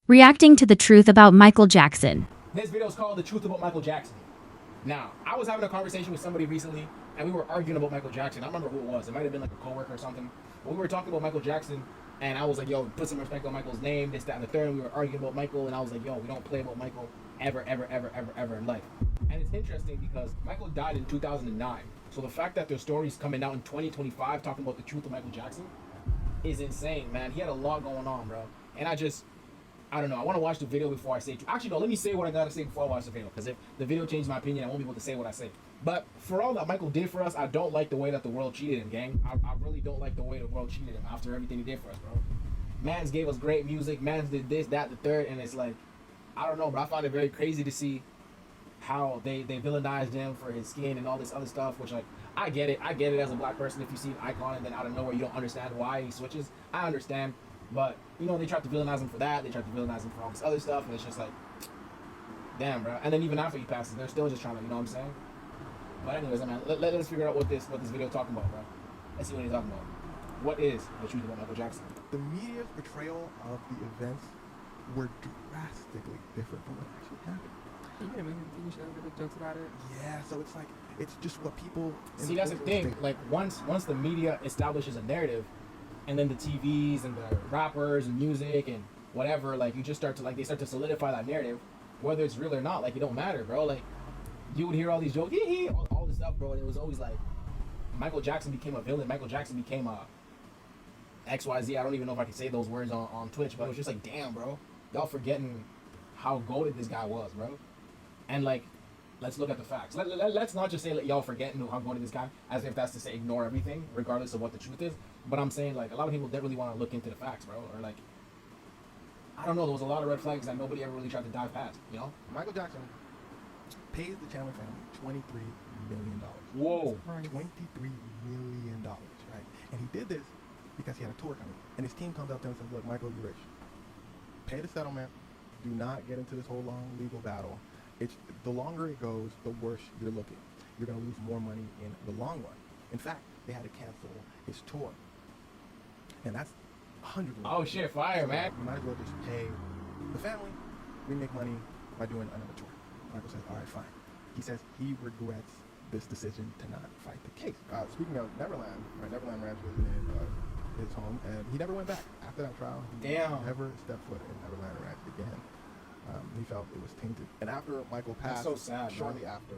reacting to the truth about Michael Jackson. This video is called The Truth About Michael Jackson. Now, I was having a conversation with somebody recently, and we were arguing about Michael Jackson. I don't remember who it was. It might have been like a coworker or something. But we were talking about Michael Jackson, and I was like, yo, put some respect on Michael's name, this, that, and the third. And we were arguing about Michael, and I was like, yo, we don't play about Michael ever in life. And it's interesting because Michael died in 2009. So the fact that there's stories coming out in 2025 talking about the truth of Michael Jackson is insane, man. He had a lot going on, bro. And I don't know. I want to watch the video before I say it. Actually, no, let me say what I got to say before I watch the video. Because if the video changes my opinion, I won't be able to say what I say. But for all that Michael did for us, I don't like the way that the world cheated him, gang. I really don't like the way the world cheated him after everything he did for us, bro. Mans gave us great music. Mans did this, that, the third. And it's like, I don't know, but I found it very crazy to see how they villainized him for his skin and all this other stuff, which, like, I get it as a black person. If you see an icon and then out of nowhere you don't understand why he switches, I understand. But, you know, they tried to villainize him for that. They tried to villainize him for all this other stuff. And it's just like, damn, bro. And then even after he passes, they're still just trying to, you know what I'm saying? But anyways, man, let's figure out what this video is talking about, bro. Let's see what he's talking about. What is the truth about Michael Jackson? The media's portrayal of the events were drastically different from what actually happened. Yeah, we can show a bit of jokes about it. Yeah, so it's like, it's just what people... See, that's the thing. Like, once the media establishes a narrative, and then the TVs and the rappers and music and whatever, like, you just start to, like, they start to solidify that narrative, whether it's real or not. Like, it don't matter, bro. Like, you would hear all these jokes, all this stuff, bro, and it was always like, Michael Jackson became a villain. Michael Jackson became a XYZ. I don't even know if I can say those words on Twitch, but it was just like, damn, bro. Y'all forgetting how goated this guy was, bro. And, like, let's look at the facts. Let's not just say, like, y'all forgetting how goated this guy, as if that's to say ignore everything, regardless of what the truth is. But I'm saying, like, a lot of people didn't really want to look into the facts, bro. Or, like, I don't know. There was a lot of red flags that nobody ever really tried to dive past, you know? Michael Jackson pays the Chandler family $23 million. Whoa. $23 million, right? And he did this because he had a tour coming. And his team comes up to him and says, look, Michael, you're rich. Pay the settlement. Do not get into this whole long legal battle. It's the longer it goes, the worse you're looking. You're going to lose more money in the long run. In fact, they had to cancel his tour. And that's hundreds of Oh, shit, fire, man. You might as well just pay the family. We make money by doing another tour. Michael says, all right, fine. He says he regrets this decision to not fight the case. Speaking of Neverland, right, Neverland Ranch was in his home, and he never went back. After that trial, he never stepped foot in Neverland Ranch again. He felt it was tainted. And after Michael passed, That's so sad, shortly bro. after,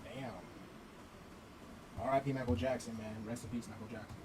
Damn. R.I.P. Michael Jackson, man. Rest in peace, Michael Jackson.